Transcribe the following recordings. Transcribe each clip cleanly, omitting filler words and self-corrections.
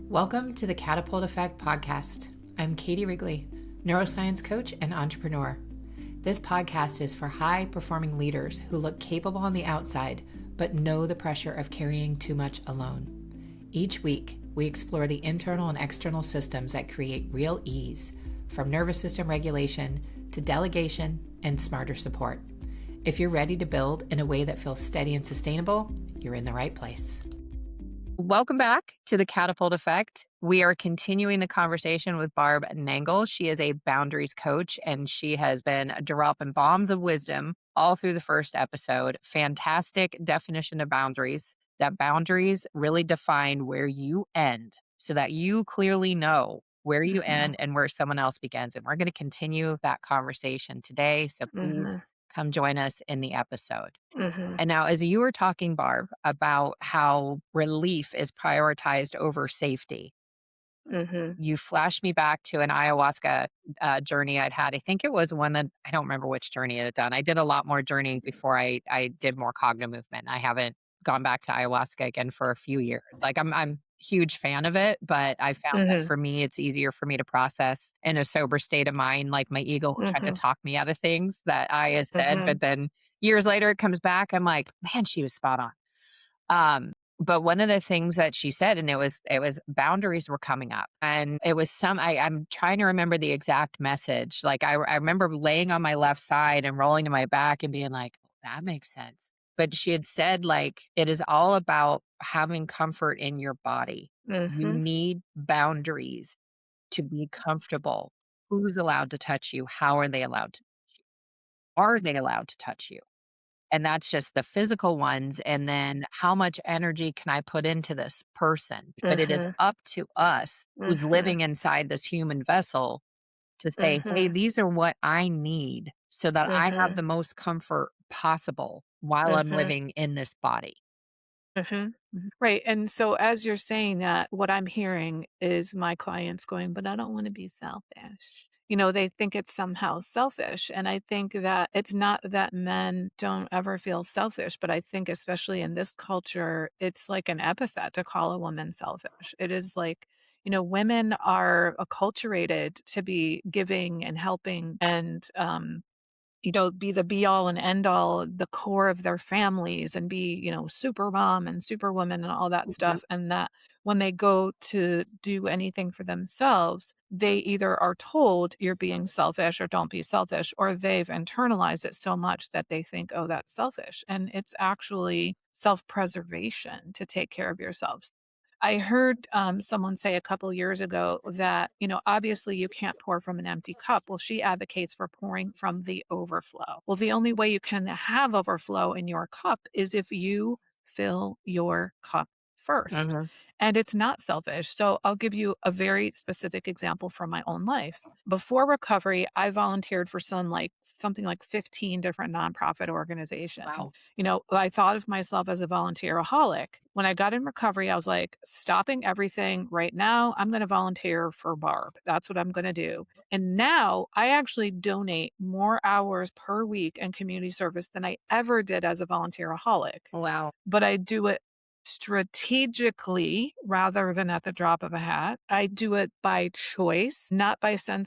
Welcome to the Catapult Effect podcast. I'm Katie Wrigley, neuroscience coach and entrepreneur. This podcast is for high-performing leaders who look capable on the outside, but know the pressure of carrying too much alone. Each week, we explore the internal and external systems that create real ease, from nervous system regulation to delegation and smarter support. If you're ready to build in a way that feels steady and sustainable, you're in the right place. Welcome back to the Catapult Effect. We are continuing the conversation with Barb and Nangle. She is a boundaries coach, and she has been dropping bombs of wisdom all through the first episode. Fantastic definition of boundaries, that boundaries really define where you end so that you clearly know where you end and where someone else begins. And we're going to continue that conversation today. So please come join us in the episode. And now, as you were talking, Barb, about how relief is prioritized over safety, you flashed me back to an ayahuasca journey I'd had. I think it was one that I don't remember which journey I had done. I did a lot more journeying before I did more cognitive movement. I haven't gone back to ayahuasca again for a few years. Like I'm a huge fan of it, but I found that for me, it's easier for me to process in a sober state of mind. Like my ego will try to talk me out of things that I had said, but then years later it comes back. I'm like, man, she was spot on. But one of the things that she said, and it was boundaries were coming up, and it was I'm trying to remember the exact message. Like I remember laying on my left side and rolling to my back and being like, oh, that makes sense. But she had said, like, it is all about having comfort in your body. You need boundaries to be comfortable. Who's allowed to touch you? How are they allowed to? Are they allowed to touch you? And that's just the physical ones. And then how much energy can I put into this person? But it is up to us who's living inside this human vessel to say, hey, these are what I need so that I have the most comfort possible while I'm living in this body. Right. And so as you're saying that, what I'm hearing is my clients going, but I don't want to be selfish. They think it's somehow selfish. And I think that it's not that men don't ever feel selfish, but I think especially in this culture, it's like an epithet to call a woman selfish. It is like, women are acculturated to be giving and helping and be the be all and end all, the core of their families and be, super mom and superwoman and all that stuff. And that when they go to do anything for themselves, they either are told you're being selfish or don't be selfish, or they've internalized it so much that they think, oh, that's selfish. And it's actually self preservation to take care of yourselves. I heard someone say a couple years ago that, obviously you can't pour from an empty cup. Well, she advocates for pouring from the overflow. Well, the only way you can have overflow in your cup is if you fill your cup first. And it's not selfish. So I'll give you a very specific example from my own life. Before recovery, I volunteered for something like 15 different nonprofit organizations. Wow. I thought of myself as a volunteeraholic. When I got in recovery, I was like, stopping everything right now. I'm going to volunteer for Barb. That's what I'm going to do. And now I actually donate more hours per week in community service than I ever did as a volunteeraholic. Wow. But I do it strategically rather than at the drop of a hat. I do it by choice, not by some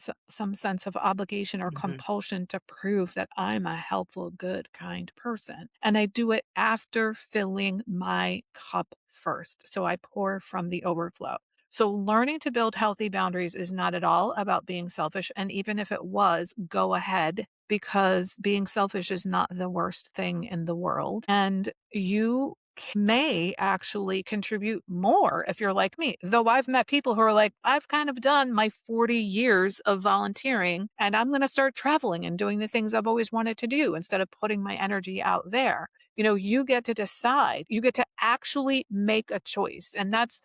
sense of obligation or compulsion to prove that I'm a helpful, good, kind person. And I do it after filling my cup first. So I pour from the overflow. So learning to build healthy boundaries is not at all about being selfish. And even if it was, go ahead, because being selfish is not the worst thing in the world. And you may actually contribute more if you're like me. Though I've met people who are like, I've kind of done my 40 years of volunteering and I'm going to start traveling and doing the things I've always wanted to do instead of putting my energy out there. You get to decide, you get to actually make a choice. And that's,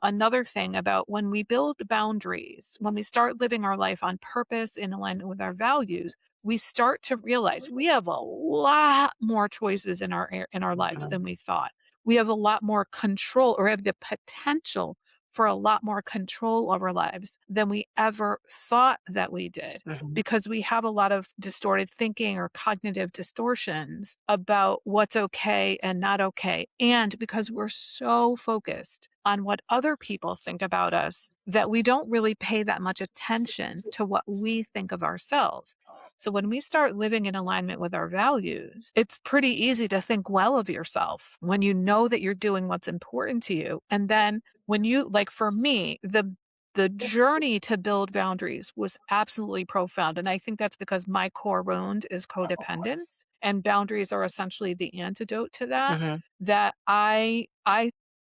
another thing about when we build boundaries, when we start living our life on purpose in alignment with our values, we start to realize we have a lot more choices in our lives than we thought. We have a lot more control, or have the potential for a lot more control over lives than we ever thought that we did, because we have a lot of distorted thinking or cognitive distortions about what's okay and not okay. And because we're so focused on what other people think about us that we don't really pay that much attention to what we think of ourselves. So when we start living in alignment with our values, it's pretty easy to think well of yourself when you know that you're doing what's important to you. And then when you, like for me, the journey to build boundaries was absolutely profound. And I think that's because my core wound is codependence, and boundaries are essentially the antidote to that. Mhm. That I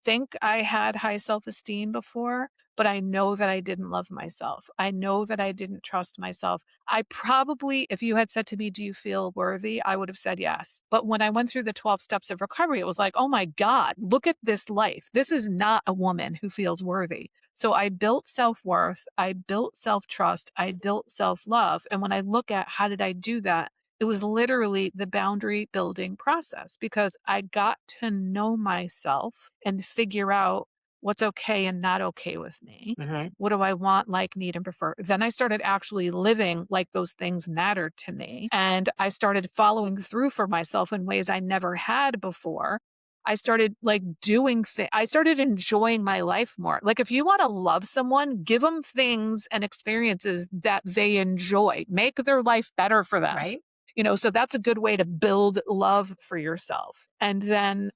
think I had high self-esteem before, but I know that I didn't love myself. I know that I didn't trust myself. I probably, if you had said to me, "Do you feel worthy?" I would have said yes. But when I went through the 12 steps of recovery, it was like, oh my God, look at this life. This is not a woman who feels worthy. So I built self worth, I built self trust, I built self love. And when I look at how did I do that, it was literally the boundary building process because I got to know myself and figure out what's okay and not okay with me. Mhm. What do I want, like, need, and prefer? Then I started actually living like those things mattered to me. And I started following through for myself in ways I never had before. I started like doing things. I started enjoying my life more. Like, if you want to love someone, give them things and experiences that they enjoy, make their life better for them. Right? So that's a good way to build love for yourself. And then,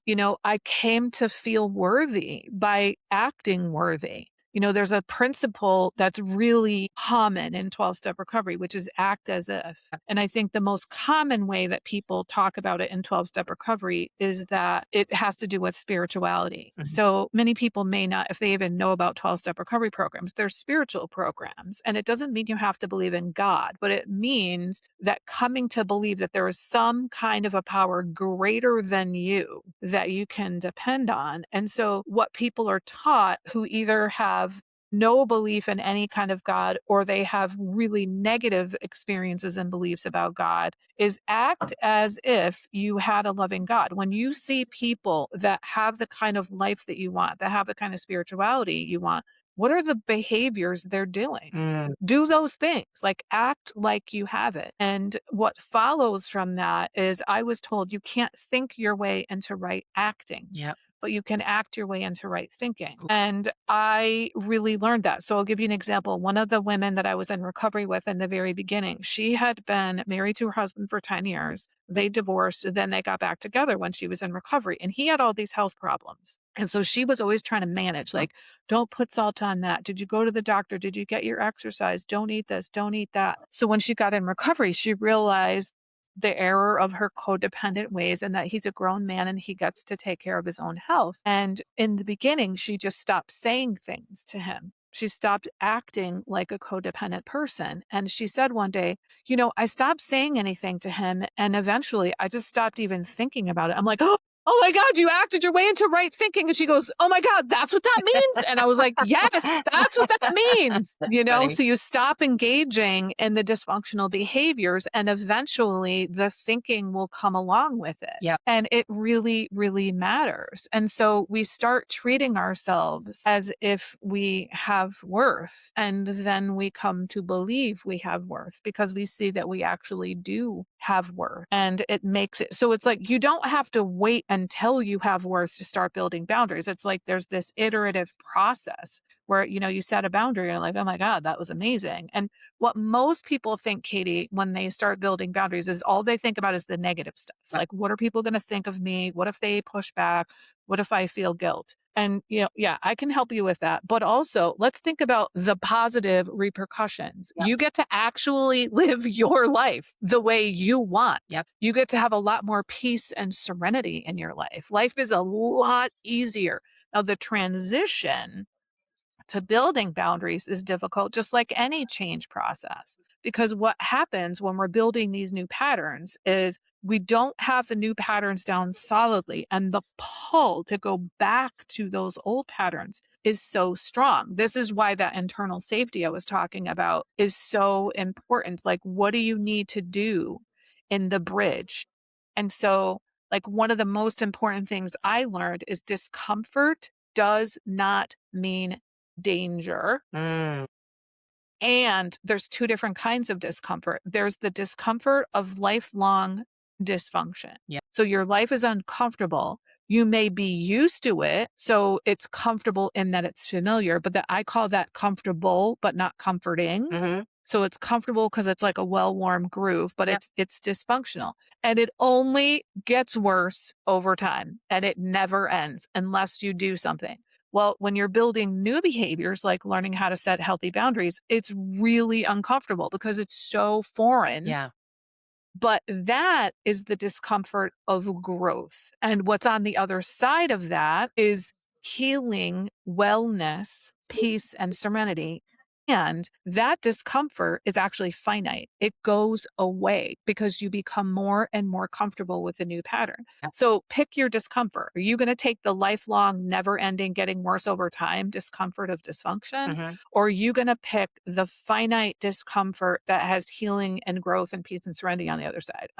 I came to feel worthy by acting worthy. There's a principle that's really common in 12 step recovery, which is act as if. And I think the most common way that people talk about it in 12 step recovery is that it has to do with spirituality. Mhm. So many people may not, if they even know about 12 step recovery programs, they're spiritual programs. And it doesn't mean you have to believe in God, but it means that coming to believe that there is some kind of a power greater than you that you can depend on. And so, what people are taught who either have no belief in any kind of God or they have really negative experiences and beliefs about God is act as if you had a loving God. When you see people that have the kind of life that you want, that have the kind of spirituality you want, what are the behaviors they're doing? Mm. Do those things, like act like you have it. And what follows from that is I was told you can't think your way into right acting, Yep. but you can act your way into right thinking. And I really learned that. So I'll give you an example. One of the women that I was in recovery with in the very beginning, she had been married to her husband for 10 years. They divorced, then they got back together when she was in recovery. And he had all these health problems. And so she was always trying to manage, like, don't put salt on that. Did you go to the doctor? Did you get your exercise? Don't eat this. Don't eat that. So when she got in recovery, she realized the error of her codependent ways and that he's a grown man and he gets to take care of his own health. And in the beginning, she just stopped saying things to him. She stopped acting like a codependent person. And she said one day, I stopped saying anything to him. And eventually I just stopped even thinking about it. I'm like, oh my God, you acted your way into right thinking. And she goes, oh my God, that's what that means. And I was like, yes, that's what that means. Funny. So you stop engaging in the dysfunctional behaviors and eventually the thinking will come along with it. Yep. And it really, really matters. And so we start treating ourselves as if we have worth. And then we come to believe we have worth because we see that we actually do have worth. And it makes it so it's like you don't have to wait until you have worth to start building boundaries. It's like there's this iterative process where, you set a boundary and you're like, oh my God, that was amazing. And what most people think, Katie, when they start building boundaries is all they think about is the negative stuff. Yep. Like, what are people going to think of me? What if they push back? What if I feel guilt? And, yeah, I can help you with that. But also, let's think about the positive repercussions. Yep. You get to actually live your life the way you want. Yep. You get to have a lot more peace and serenity in your life. Life is a lot easier. Now, the transition to building boundaries is difficult, just like any change process. Because what happens when we're building these new patterns is we don't have the new patterns down solidly, and the pull to go back to those old patterns is so strong. This is why that internal safety I was talking about is so important. Like, what do you need to do in the bridge? And so, like, one of the most important things I learned is discomfort does not mean danger. Mm. And there's two different kinds of discomfort. There's the discomfort of lifelong dysfunction. Yep. So your life is uncomfortable, You may be used to it, so it's comfortable in that it's familiar, but that I call that comfortable, but not comforting. Mhm. So it's comfortable because it's like a well-worn groove, but Yep. it's dysfunctional. And it only gets worse over time, and it never ends unless you do something. Well, when you're building new behaviors, like learning how to set healthy boundaries, it's really uncomfortable because it's so foreign, Yeah. but that is the discomfort of growth. And what's on the other side of that is healing, wellness, peace, and serenity. And that discomfort is actually finite. It goes away because you become more and more comfortable with a new pattern. Yep. So pick your discomfort. Are you going to take the lifelong, never ending, getting worse over time discomfort of dysfunction? Mhm. Or are you going to pick the finite discomfort that has healing and growth and peace and serenity on the other side?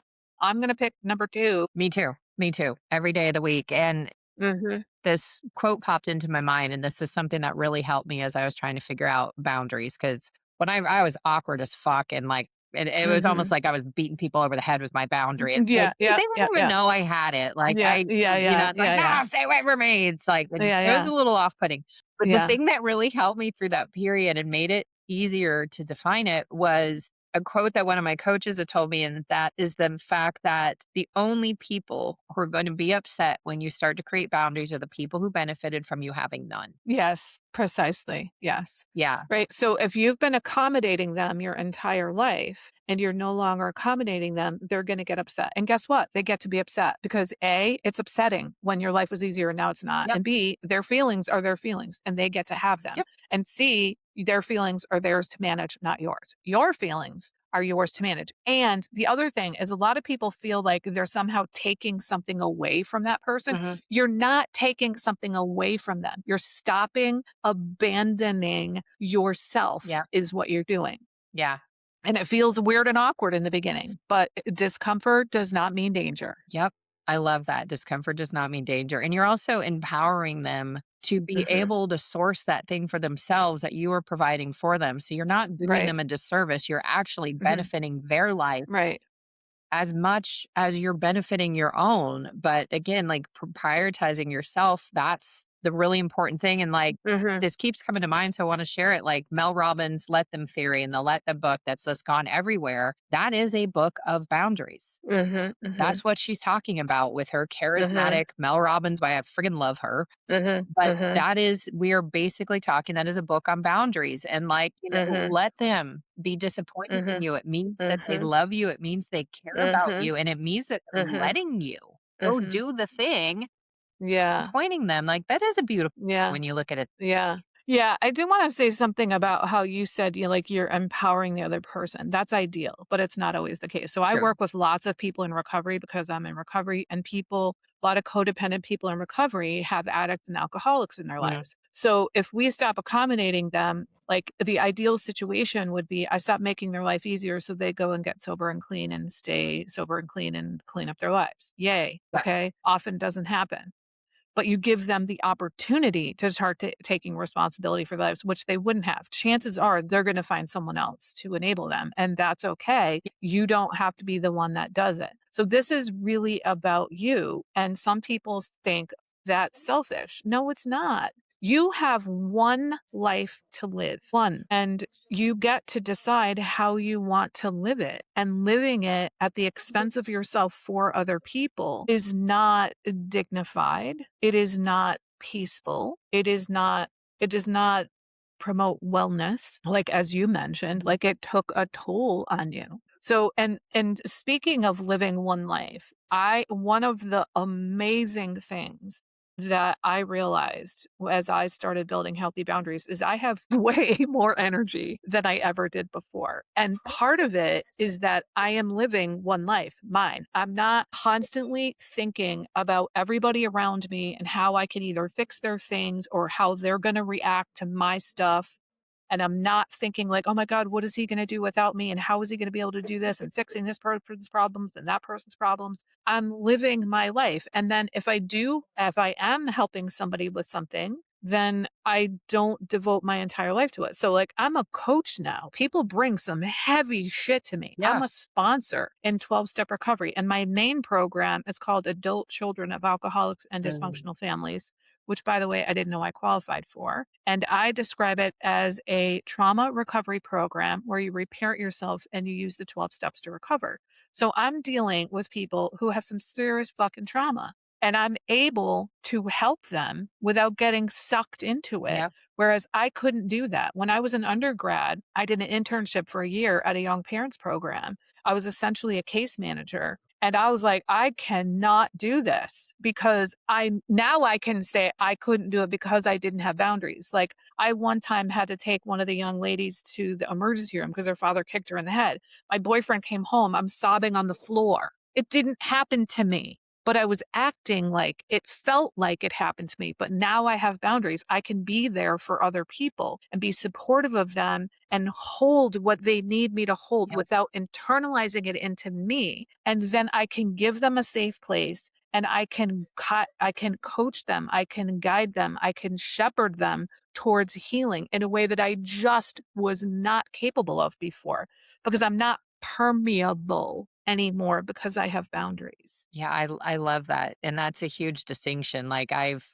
I'm going to pick number two. Me too. Me too. Every day of the week. And Hmm. this quote popped into my mind, and this is something that really helped me as I was trying to figure out boundaries. Because when I was awkward as fuck, and like it was almost Hmm. like I was beating people over the head with my boundary. It's like Yeah, they yeah, yeah, wouldn't even yeah, know I had it. Like yeah, yeah, yeah, it's like, yeah, yeah, no, stay away from me. It's like yeah, it was yeah, a little off putting. But the yeah. thing that really helped me through that period and made it easier to define it was a quote that one of my coaches had told me, and that is the fact that the only people who are going to be upset when you start to create boundaries are the people who benefited from you having none. Yes, precisely. Yes. Yeah. Right. So if you've been accommodating them your entire life and you're no longer accommodating them, they're going to get upset. And guess what? They get to be upset because A, it's upsetting when your life was easier and now it's not. Yep. And B, their feelings are their feelings and they get to have them. Yep. And C, their feelings are theirs to manage, not yours. Your feelings are yours to manage. And the other thing is a lot of people feel like they're somehow taking something away from that person. Mhm. You're not taking something away from them. You're stopping, abandoning yourself Yeah. is what you're doing. Yeah. And it feels weird and awkward in the beginning, but discomfort does not mean danger. Yep. I love that. Discomfort does not mean danger. And you're also empowering them to be Hmm. able to source that thing for themselves that you are providing for them. So you're not doing Right. them a disservice. You're actually Hmm. benefiting their life Right. as much as you're benefiting your own. But again, like prioritizing yourself, that's the really important thing. And like Hmm. this keeps coming to mind. So I want to share it. Like Mel Robbins' Let Them Theory and the Let Them book that's just gone everywhere. That is a book of boundaries. Hmm. Hmm. That's what she's talking about with her Hmm. charismatic Mel Robbins. Why I friggin' love her. Hmm. But Hmm. that is, we are basically talking, that is a book on boundaries. And like, Hmm. let them be disappointed in Hmm. you. It means that they Hmm. love you. It means they care about Hmm. you. And it means that they're Hmm. letting you go Hmm. do the thing, Yeah. disappointing them. Like that is a beautiful Yeah. when you look at it. Yeah. Yeah, I do wanna say something about how you said you're empowering the other person. That's ideal, but it's not always the case. So I True. work with lots of people in recovery because I'm in recovery, and a lot of codependent people in recovery have addicts and alcoholics in their Mm, lives. So if we stop accommodating them, like, the ideal situation would be I stop making their life easier so they go and get sober and clean and stay sober and clean up their lives. Yay, yeah. okay? Often doesn't happen, but you give them the opportunity to start taking responsibility for their lives, which they wouldn't have. Chances are they're going to find someone else to enable them, and that's okay. You don't have to be the one that does it. So this is really about you. And some people think that's selfish. No, it's not. You have one life to live, one, and you get to decide how you want to live it. And living it at the expense of yourself for other people is not dignified. It is not peaceful. It does not promote wellness, like as you mentioned, like it took a toll on you. So and speaking of living one life, I one of the amazing things that I realized as I started building healthy boundaries is I have way more energy than I ever did before. And part of it is that I am living one life, mine. I'm not constantly thinking about everybody around me and how I can either fix their things or how they're going to react to my stuff. And I'm not thinking like, oh my God, what is he going to do without me? And how is he going to be able to do this and fixing this person's problems and that person's problems? I'm living my life. And then if I am helping somebody with something, then I don't devote my entire life to it. So, like, I'm a coach now. People bring some heavy shit to me. I'm Yeah. a sponsor in 12-step recovery, and my main program is called Adult Children of Alcoholics and Mm. Dysfunctional Families, which, by the way, I didn't know I qualified for. And I describe it as a trauma recovery program where you reparent yourself and you use the 12 steps to recover. So I'm dealing with people who have some serious fucking trauma, and I'm able to help them without getting sucked into it. Yeah. Whereas I couldn't do that. When I was an undergrad, I did an internship for a year at a young parents program. I was essentially a case manager. And I was like, I cannot do this because I can say I couldn't do it because I didn't have boundaries. Like, I one time had to take one of the young ladies to the emergency room because her father kicked her in the head. My boyfriend came home. I'm sobbing on the floor. It didn't happen to me, but I was acting like it felt like it happened to me. But now I have boundaries. I can be there for other people and be supportive of them and hold what they need me to hold Yep. without internalizing it into me. And then I can give them a safe place and I can coach them, I can guide them, I can shepherd them towards healing in a way that I just was not capable of before because I'm not permeable anymore because I have boundaries. Yeah, I love that, and that's a huge distinction. Like I've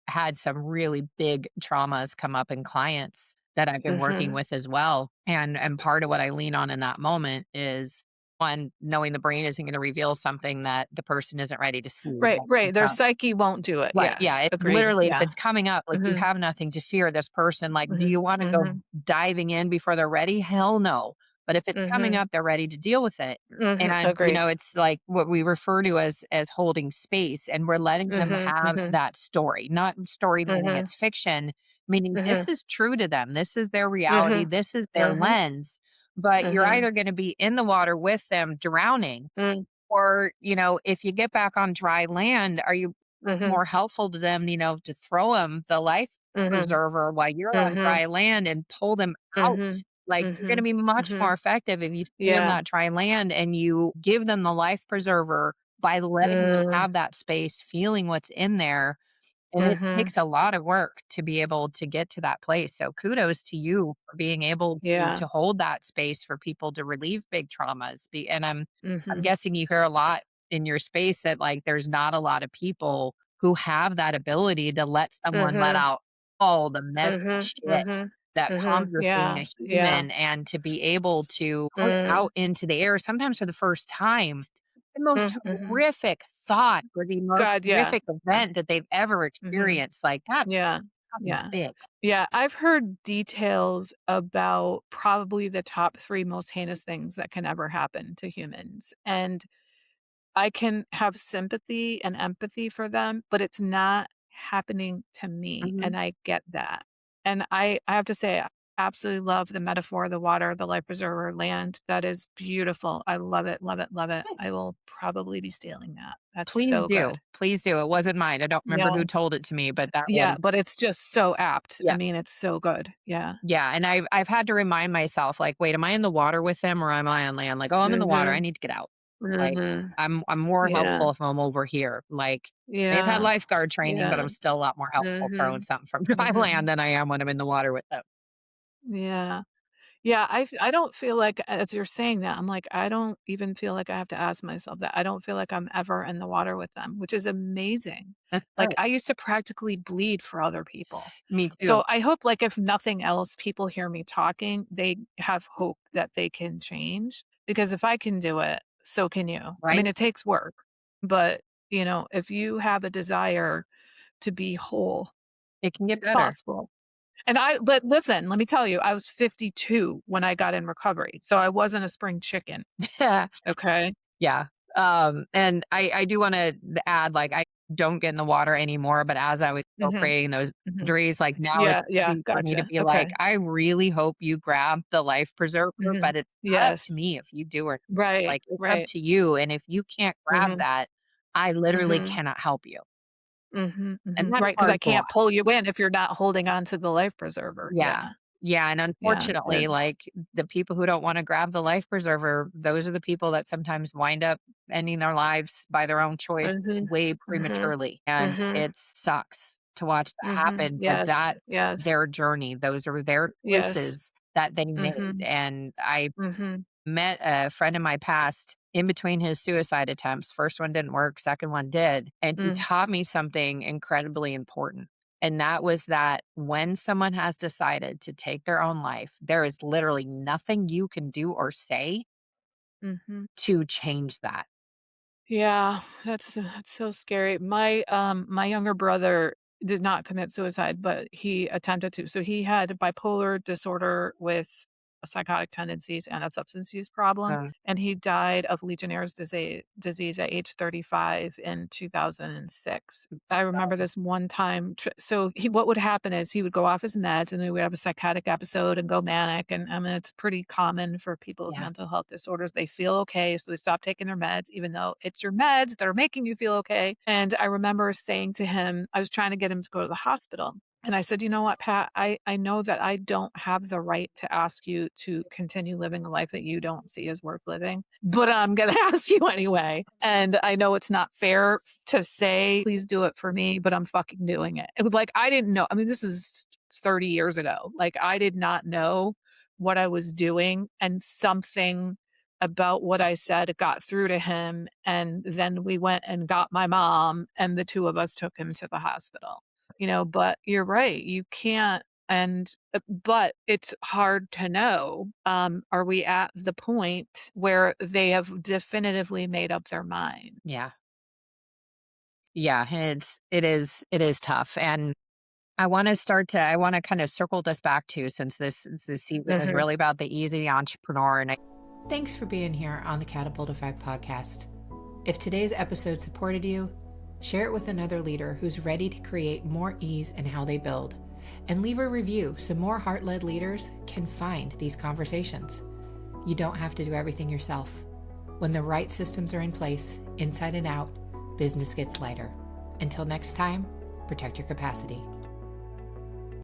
had some really big traumas come up in clients that I've been working Mhm. with as well, and part of what I lean on in that moment is one, knowing the brain isn't going to reveal something that the person isn't ready to see. Right, That right, comes their up. psyche won't do it. Right, yeah, Yes, it's agreed. literally if Yeah. it's coming up, like, you Mhm, have nothing to fear this person, like, do mhm, you wanna go mhm, diving in before they're ready? Hell no, but if it's coming mhm, up, they're ready to deal with it, mhm, and, agreed. it's like what we refer to as holding space, and we're letting them Mhm, have mhm, that story, not story meaning mhm, it's fiction, meaning this mhm, is true to them, this is their reality, mhm, this is their mhm, lens, but you're mhm, either gonna be in the water with them drowning mm, or, if you get back on dry land, are you mhm, more helpful to them, to throw them the life mhm, preserver while you're on mhm, dry land and pull them out? mhm, Like, you're gonna mhm, be much more mhm. effective if you stay on Yeah. that dry land and you give them the life preserver by letting them Mm, have that space, feeling what's in there, and it mhm. takes a lot of work to be able to get to that place. So kudos to you for being able to Yeah. to hold that space for people to relieve big traumas. And I'm Mhm, guessing you hear a lot in your space that like there's not a lot of people who have that ability to let someone let mhm, out all the messy mhm, shit mhm, that comes mhm. with being Yeah, a yeah. human and to be able to put Mm, out into the air sometimes for the first time the most mhm. horrific thought or the most God, yeah. horrific Yeah. event that they've ever Mhm. experienced, like, that's Yeah. something Yeah. big. Yeah, I've heard details about probably the top 3 most heinous things that can ever happen to humans, and I can have sympathy and empathy for them, but it's not happening to me, Mhm. and I get that. And I have to say, I absolutely love the metaphor, the water, the life preserver, land. That is beautiful. I love it, love it, love it. I Nice. will probably be stealing that. That's Please so do. good. Please do. It wasn't mine. I don't remember Yeah. who told it to me, but that Yeah, was but it's just so apt. I yeah. mean, it's so good. Yeah. Yeah, and I've had to remind myself, like, "Wait, am I in the water with them or am I on land?" Like, "Oh, I'm in the water. I Mhm. need to get out." Like, Mhm. I'm more Yeah. helpful if I'm over here. Like, they've had Yeah. lifeguard training, but Yeah. I'm still a lot more helpful throwing Mhm. something from dry land Mhm. than I am when I'm in the water with them. Yeah. Yeah, I don't feel like as you're saying that, I'm like, I don't even feel like I have to ask myself that. I don't feel like I'm ever in the water with them, which is amazing. That's Like, good. I used to practically bleed for other people. Me too. So I hope, like, if nothing else, people hear me talking, they have hope that they can change, because if I can do it, so can you. I Right? mean, it takes work, but, if you have a desire to be whole, It can get it's better. possible. But listen, let me tell you, I was 52 when I got in recovery, so I wasn't a spring chicken, okay? Yeah. And I do wanna add, like, I don't get in the water anymore, but as I was still Mhm, creating those mhm. boundaries, like, now it's Yeah, yeah, easy for me to gotcha, be like, okay. "I really hope you grab the life preserver, Mhm. but it's not up to Yes. me if you do or not. Right, Like, it's up right. to you, and if you can't grab Mhm, that, I literally mhm, cannot help you." mhm, And mhm. that's Right, 'cause I hard to can't watch. pull you in if you're not holding on to the life preserver. Yeah. Yeah, Yeah, and yeah, unfortunately, good. like, the people who don't wanna grab the life preserver, those are the people that sometimes wind up ending their lives by their own choice Mhm, way mhm, prematurely, and mhm. it sucks. to watch that Mhm. happen, but Yes. Yes. their journey, those are their Yes. choices that they made, Mhm. and I Mhm. met a friend in my past in between his suicide attempts. First one didn't work, second one did. And he Mm. taught me something incredibly important. And that was that when someone has decided to take their own life, there is literally nothing you can do or say Mhm. to change that. Yeah, that's so scary. My younger brother did not commit suicide, but he attempted to. So he had bipolar disorder with psychotic tendencies and a substance use problem, Uh, and he died of Legionnaire's disease at age 35 in 2006. I remember this one time. So what would happen is he would go off his meds, and he would have a psychotic episode and go manic. And I mean, it's pretty common for people with yeah. mental health disorders. They feel okay, so they stop taking their meds, even though it's your meds that are making you feel okay. And I remember saying to him, I was trying to get him to go to the hospital. And I said, you know what, Pat, I know that I don't have the right to ask you to continue living a life that you don't see as worth living, but I'm going to ask you anyway. And I know it's not fair to say, please do it for me, but I'm fucking doing it. It was like, I didn't know. I mean, this is 30 years ago. Like, I did not know what I was doing. And something about what I said got through to him. And then we went and got my mom, and the two of us took him to the hospital. But you're right, you can't. And but it's hard to know, are we at the point where they have definitively made up their mind? Yeah. Yeah. It is tough. And I want to kind of circle this back to, since this season is Mhm. really about the easy entrepreneur. And thanks for being here on the Catapult Effect podcast. If today's episode supported you, share it with another leader who's ready to create more ease in how they build, and leave a review so more heart-led leaders can find these conversations. You don't have to do everything yourself. When the right systems are in place, inside and out, business gets lighter. Until next time, protect your capacity.